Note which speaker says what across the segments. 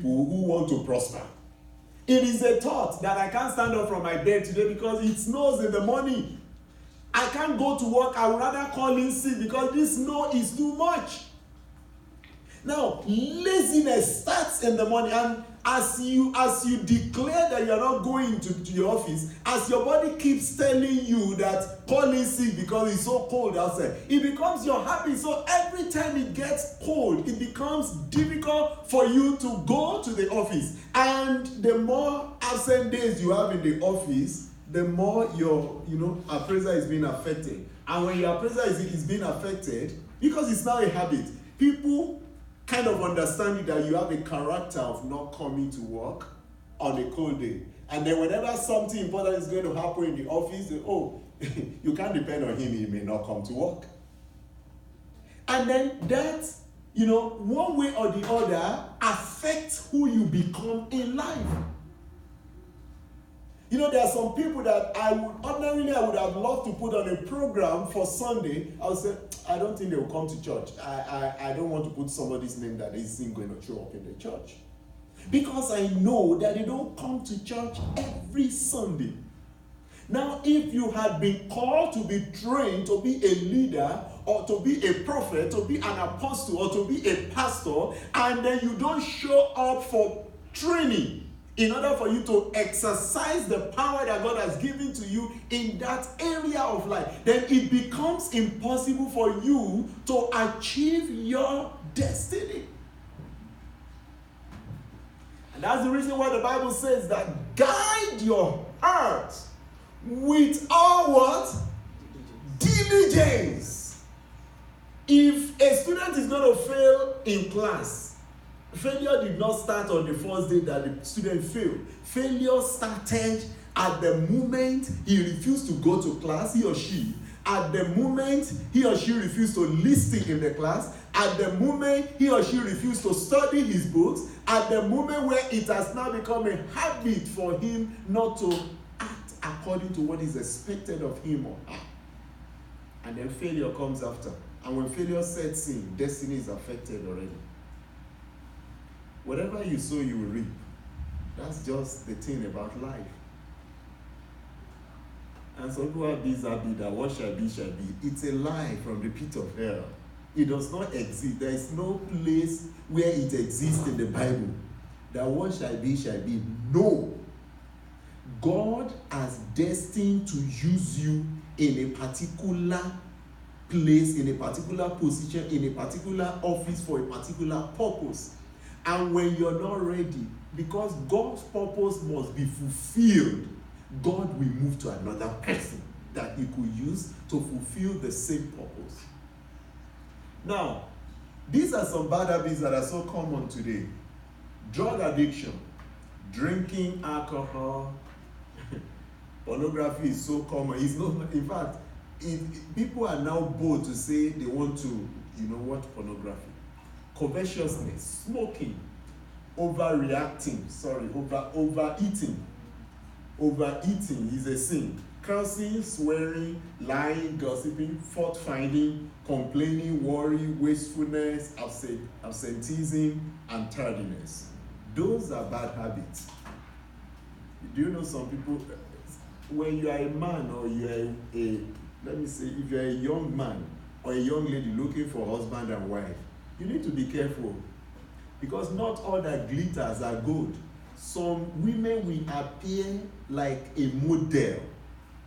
Speaker 1: people who want to prosper. It is a thought that I can't stand up from my bed today because it snows in the morning. I can't go to work. I would rather call in sick because this snow is too much. Now, laziness starts in the morning, and as you declare that you're not going to your office, as your body keeps telling you that call in sick because it's so cold outside, it becomes your habit. So every time it gets cold, it becomes difficult for you to go to the office. And the more absent days you have in the office, the more your appraisal is being affected. And when your appraisal is being affected, because it's now a habit, people kind of understand that you have a character of not coming to work on a cold day. And then whenever something important is going to happen in the office, you can't depend on him, he may not come to work. And then that, one way or the other affects who you become in life. There are some people that I would have loved to put on a program for Sunday. I would say, I don't think they will come to church. I don't want to put somebody's name that isn't going to show up in the church. Because I know that they don't come to church every Sunday. Now, if you had been called to be trained to be a leader, or to be a prophet, to be an apostle, or to be a pastor, and then you don't show up for training, in order for you to exercise the power that God has given to you in that area of life, then it becomes impossible for you to achieve your destiny. And that's the reason why the Bible says that guide your heart with all what? Diligence. If a student is going to fail in class, failure did not start on the first day that the student failed. Failure started at the moment he refused to go to class, he or she. At the moment he or she refused to listen in the class. At the moment he or she refused to study his books. At the moment where it has now become a habit for him not to act according to what is expected of him or her. And then failure comes after. And when failure sets in, destiny is affected already. Whatever you sow, you will reap. That's just the thing about life. And some people have this habit that what shall be, shall be. It's a lie from the pit of hell. It does not exist. There is no place where it exists in the Bible that what shall be, shall be. No. God has destined to use you in a particular place, in a particular position, in a particular office for a particular purpose. And when you're not ready, because God's purpose must be fulfilled, God will move to another person that he could use to fulfill the same purpose. Now, these are some bad habits that are so common today. Drug addiction, drinking alcohol, pornography is so common. It's not, in fact, people are now bold to say they want to, watch pornography. Covetousness, smoking, overeating. Overeating is a sin. Cursing, swearing, lying, gossiping, fault-finding, complaining, worry, wastefulness, absenteeism, and tardiness. Those are bad habits. Do you know some people, when you are a man or you are if you are a young man or a young lady looking for a husband and wife, you need to be careful, because not all that glitters are gold. Some women will appear like a model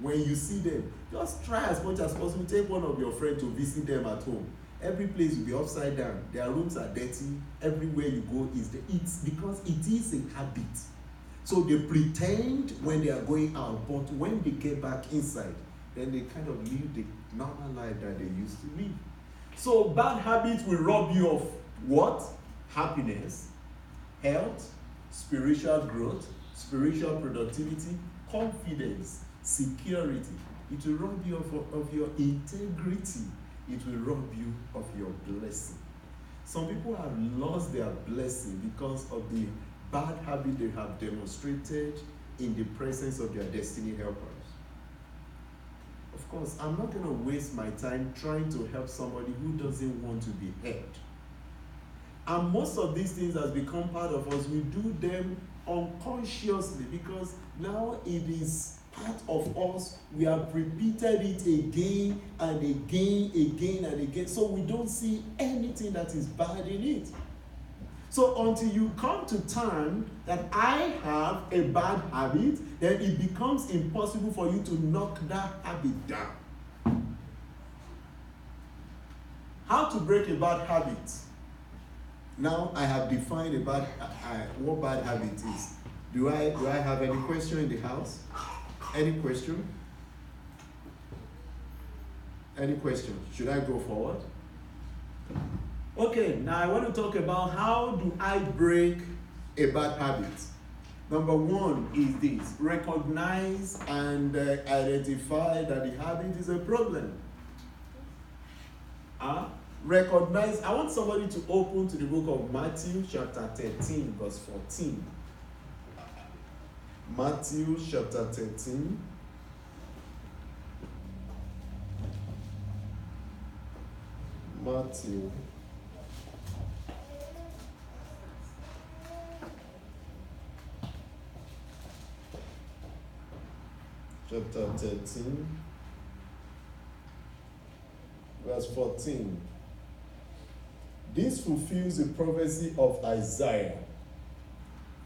Speaker 1: when you see them. Just try as much as possible, take one of your friends to visit them at home. Every place will be upside down. Their rooms are dirty. Everywhere you go it's because it is a habit. So they pretend when they are going out, but when they get back inside, then they kind of live the normal life that they used to live. So bad habits will rob you of what? Happiness, health, spiritual growth, spiritual productivity, confidence, security. It will rob you of your integrity. It will rob you of your blessing. Some people have lost their blessing because of the bad habit they have demonstrated in the presence of their destiny helpers. Of course, I'm not going to waste my time trying to help somebody who doesn't want to be helped. And most of these things has become part of us. We do them unconsciously because now it is part of us. We have repeated it again and again and again. So we don't see anything that is bad in it. So until you come to terms that I have a bad habit, then it becomes impossible for you to knock that habit down. How to break a bad habit? Now I have defined what bad habit is. Do I have any question in the house? Any question? Any question? Should I go forward? Okay, now I want to talk about how do I break a bad habit. Number one is this: recognize and identify that the habit is a problem. Recognize. I want somebody to open to the book of Matthew chapter 13 verse 14. Matthew chapter 13. Matthew chapter 13 verse 14. This fulfills the prophecy of Isaiah,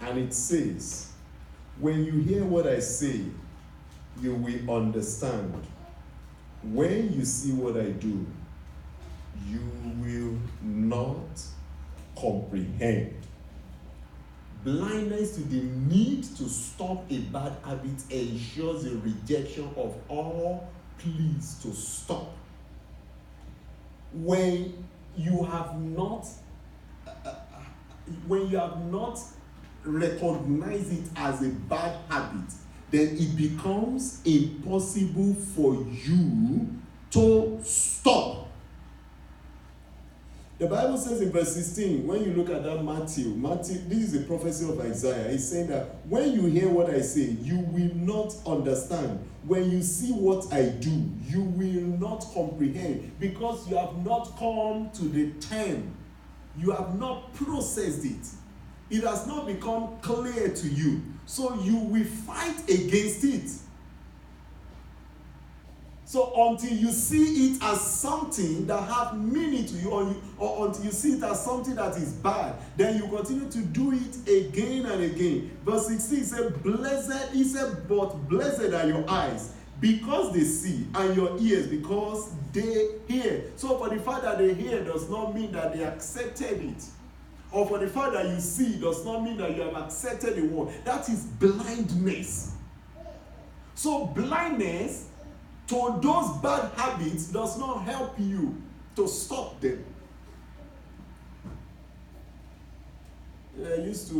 Speaker 1: and it says, when you hear what I say, you will understand. When you see what I do, you will not comprehend. Blindness to the need to stop a bad habit ensures a rejection of all pleas to stop. When you have not recognized it as a bad habit, then it becomes impossible for you to stop. The Bible says in verse 16, when you look at that Matthew, this is a prophecy of Isaiah. He's saying that when you hear what I say, you will not understand. When you see what I do, you will not comprehend, because you have not come to the term. You have not processed it. It has not become clear to you. So you will fight against it. So until you see it as something that has meaning to you, or until you see it as something that is bad, then you continue to do it again and again. Verse 16 says, but blessed are your eyes, because they see, and your ears, because they hear. So for the fact that they hear does not mean that they accepted it. Or for the fact that you see does not mean that you have accepted the word. That is blindness. So blindness to those bad habits does not help you to stop them. There's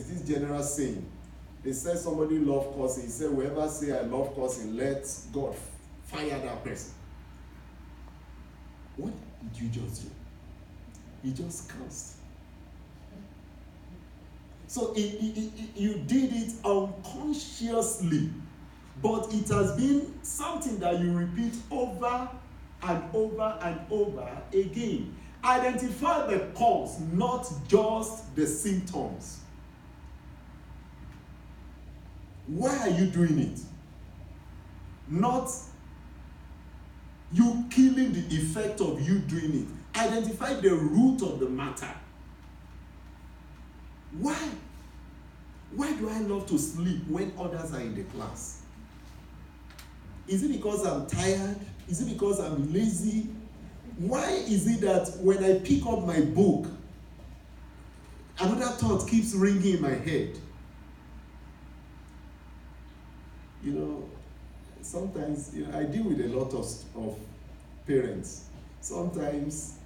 Speaker 1: this general saying. They said somebody loved cursing. He said, whoever say I love cursing, let God fire that person. What did you just do? You just cursed. So you did it unconsciously. But it has been something that you repeat over and over and over again. Identify the cause, not just the symptoms. Why are you doing it? Not you killing the effect of you doing it. Identify the root of the matter. Why? Why do I love to sleep when others are in the class? Is it because I'm tired? Is it because I'm lazy? Why is it that when I pick up my book, another thought keeps ringing in my head? Sometimes I deal with a lot of parents. Sometimes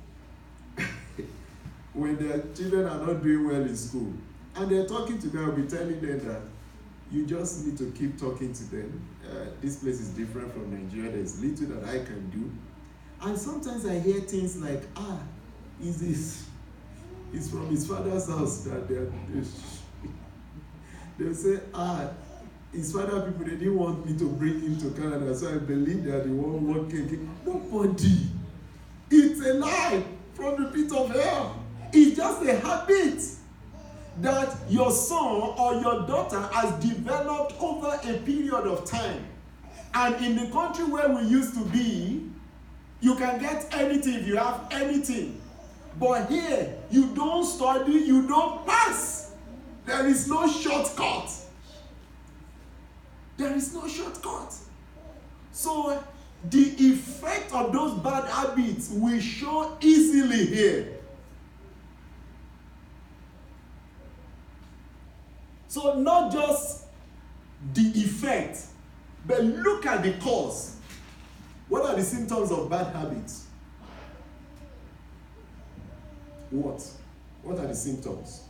Speaker 1: when their children are not doing well in school, and they're talking to me, I'll be telling them that you just need to keep talking to them. This place is different from Nigeria. There's little that I can do. And sometimes I hear things like, it's from his father's house that they'll say, his father people, they didn't want me to bring him to Canada, so I believe that they won't work again. Nobody. It's a lie. from the pit of hell. It's just a habit that your son or your daughter has developed over a period of time. And in the country where we used to be, you can get anything if you have anything. But here, you don't study, you don't pass. There is no shortcut. There is no shortcut. So the effect of those bad habits will show easily here. So not just the effect, but look at the cause. What are the symptoms of bad habits? What are the symptoms?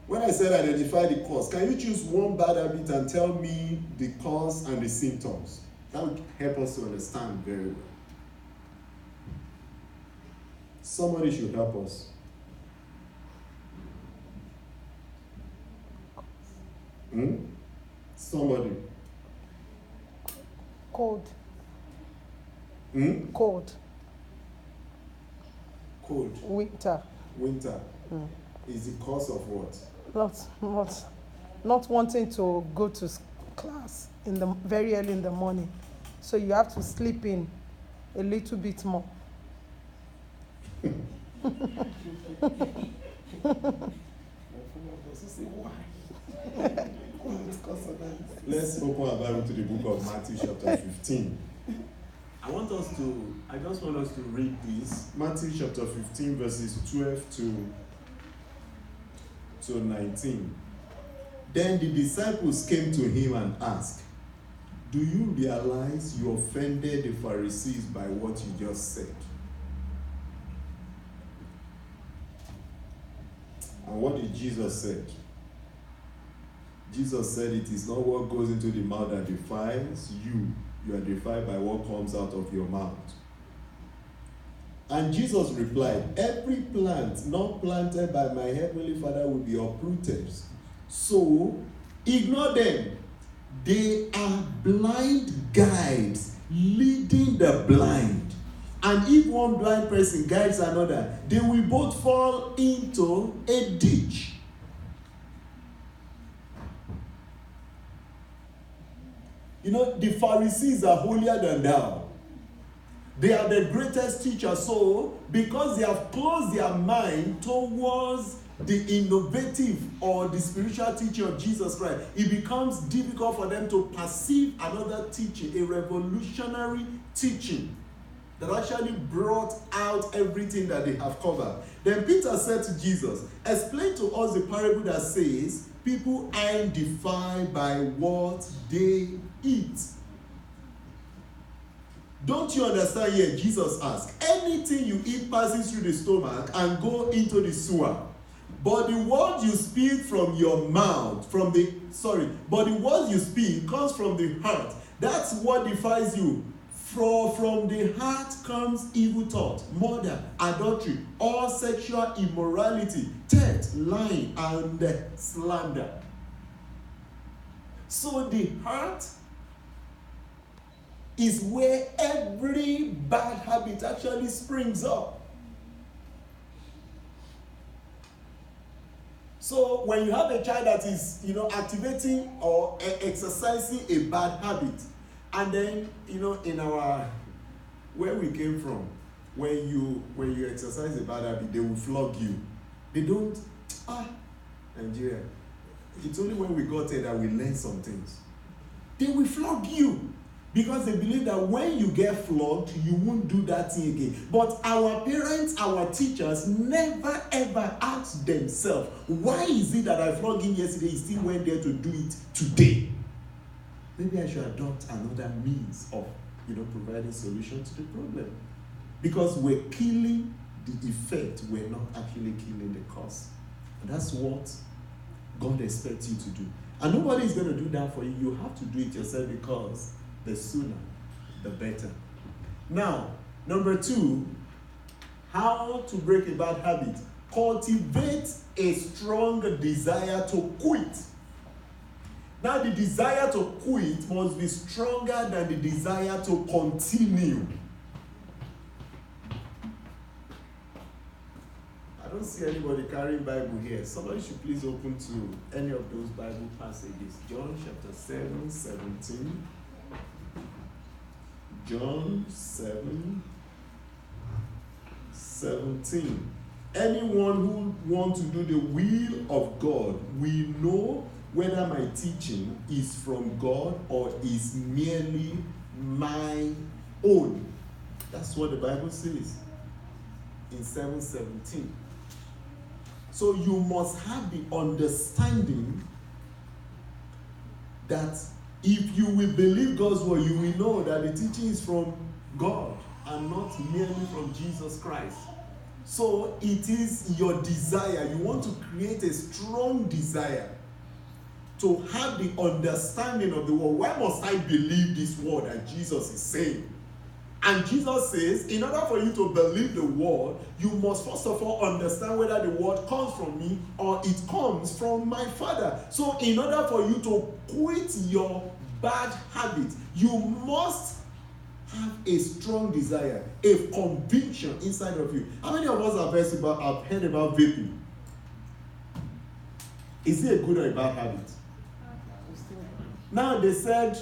Speaker 1: When I said identify the cause, can you choose one bad habit and tell me the cause and the symptoms? That would help us to understand very well. Somebody should help us. Somebody.
Speaker 2: Cold. Cold.
Speaker 1: Cold.
Speaker 2: Winter.
Speaker 1: Is the cause of what?
Speaker 2: Not wanting to go to class in the very early in the morning, so you have to sleep in a little bit more.
Speaker 1: Let's open our Bible to the book of Matthew chapter 15. I just want us to read this. Matthew chapter 15 verses 12 to 19. Then the disciples came to him and asked, "Do you realize you offended the Pharisees by what you just said?" And what did Jesus say? Jesus said, "It is not what goes into the mouth that defiles you. You are defiled by what comes out of your mouth." And Jesus replied, "Every plant not planted by my heavenly Father will be uprooted. So, ignore them. They are blind guides leading the blind. And if one blind person guides another, they will both fall into a ditch." You know, the Pharisees are holier than thou. They are the greatest teachers. So, because they have closed their mind towards the innovative or the spiritual teaching of Jesus Christ, it becomes difficult for them to perceive another teaching, a revolutionary teaching that actually brought out everything that they have covered. Then Peter said to Jesus, "Explain to us the parable that says, people aren't defiled by what they eat." Don't you understand here? Jesus asked, anything you eat passes through the stomach and go into the sewer. But the word you speak from your mouth, but the word you speak comes from the heart. That's what defiles you. For from the heart comes evil thought, murder, adultery, all sexual immorality, theft, lying, and slander. So the heart is where every bad habit actually springs up. So when you have a child that is, activating or exercising a bad habit, and then, in our, where we came from, when you exercise a bad habit, they will flog you. They don't, Nigeria. It's only when we got here that we learn some things. They will flog you because they believe that when you get flogged, you won't do that thing again. But our parents, our teachers never ever asked themselves, why is it that I flogged him yesterday, he still went there to do it today? Maybe I should adopt another means of, providing solution to the problem. Because we're killing the effect, we're not actually killing the cause. And that's what God expects you to do. And nobody is going to do that for you. You have to do it yourself, because the sooner, the better. Now, number 2, how to break a bad habit. Cultivate a strong desire to quit. Now, the desire to quit must be stronger than the desire to continue. don't see anybody carrying Bible here. Somebody should please open to any of those Bible passages. John chapter 7, 17. John 7, 17. Anyone who wants to do the will of God will know whether my teaching is from God or is merely my own. That's what the Bible says in 7:17. So you must have the understanding that if you will believe God's word, you will know that the teaching is from God and not merely from Jesus Christ. So it is your desire. You want to create a strong desire to have the understanding of the word. Why must I believe this word that Jesus is saying? And Jesus says, in order for you to believe the word, you must first of all understand whether the word comes from me or it comes from my Father. So in order for you to quit your bad habit, you must have a strong desire, a conviction inside of you. How many of us have heard about vaping? Is it a good or a bad habit? Now they said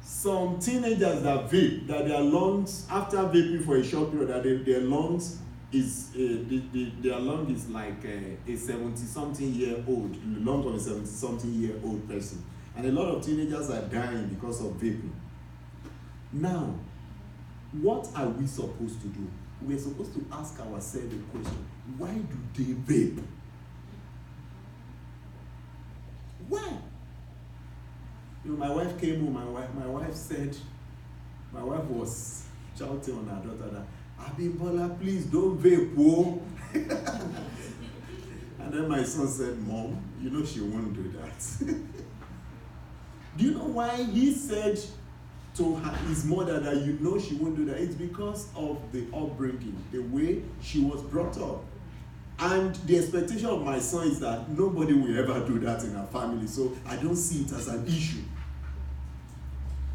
Speaker 1: some teenagers that vape, that their lungs, after vaping for a short period, that their lungs is their lung is like a 70-something-year-old, the lungs of a 70-something-year-old person, and a lot of teenagers are dying because of vaping. Now, what are we supposed to do? We're supposed to ask ourselves a question: why do they vape? Why? You know, my wife came home. My wife said, my wife was shouting on her daughter that, Abimbola, please don't vape, oh. And then my son said, Mom, you know she won't do that. Do you know why he said to his mother that you know she won't do that? It's because of the upbringing, the way she was brought up. And the expectation of my son is that nobody will ever do that in our family. So I don't see it as an issue.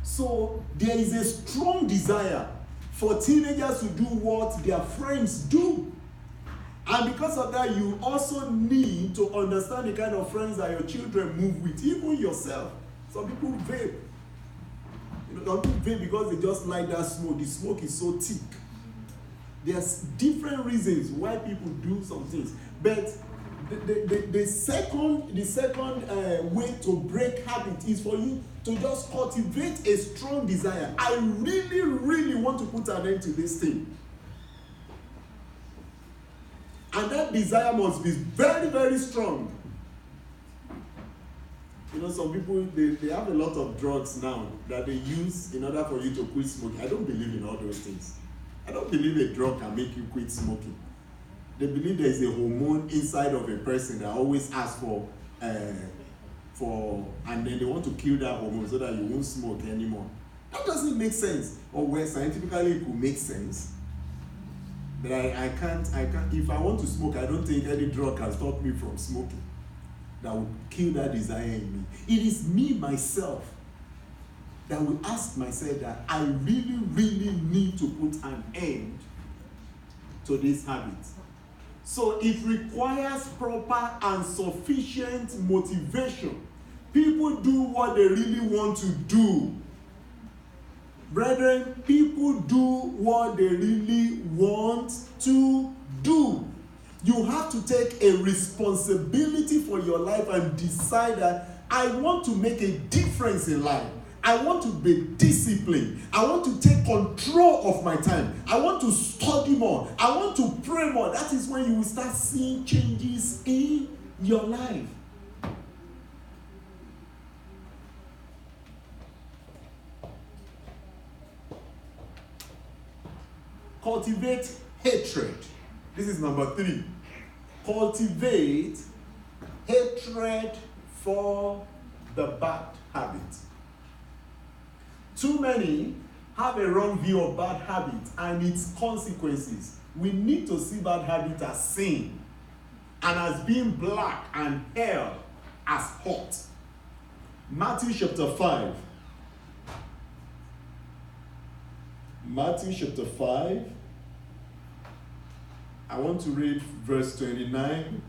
Speaker 1: So there is a strong desire for teenagers to do what their friends do. And because of that, you also need to understand the kind of friends that your children move with, even yourself. Some people vape. You know, some people vape because they just like that smoke. The smoke is so thick. There's different reasons why people do some things. But the second way to break habit is for you to just cultivate a strong desire. I really, really want to put an end to this thing. And that desire must be very, very strong. You know, some people, they have a lot of drugs now that they use in order for you to quit smoking. I don't believe in all those things. I don't believe a drug can make you quit smoking. They believe there is a hormone inside of a person that always asks for, and then they want to kill that hormone so that you won't smoke anymore. That doesn't make sense. Or where scientifically it could make sense. But I can't, if I want to smoke, I don't think any drug can stop me from smoking. That would kill that desire in me. It is me, myself, that will ask myself that I really, really need to put an end to this habit. So it requires proper and sufficient motivation. People do what they really want to do. Brethren, people do what they really want to do. You have to take a responsibility for your life and decide that I want to make a difference in life. I want to be disciplined. I want to take control of my time. I want to study more. I want to pray more. That is when you will start seeing changes in your life. Cultivate hatred. This is number 3. Cultivate hatred for the bad habit. Too many have a wrong view of bad habit and its consequences. We need to see bad habit as sin and as being black and hell as hot. Matthew chapter 5. Matthew chapter 5 I want to read verse 29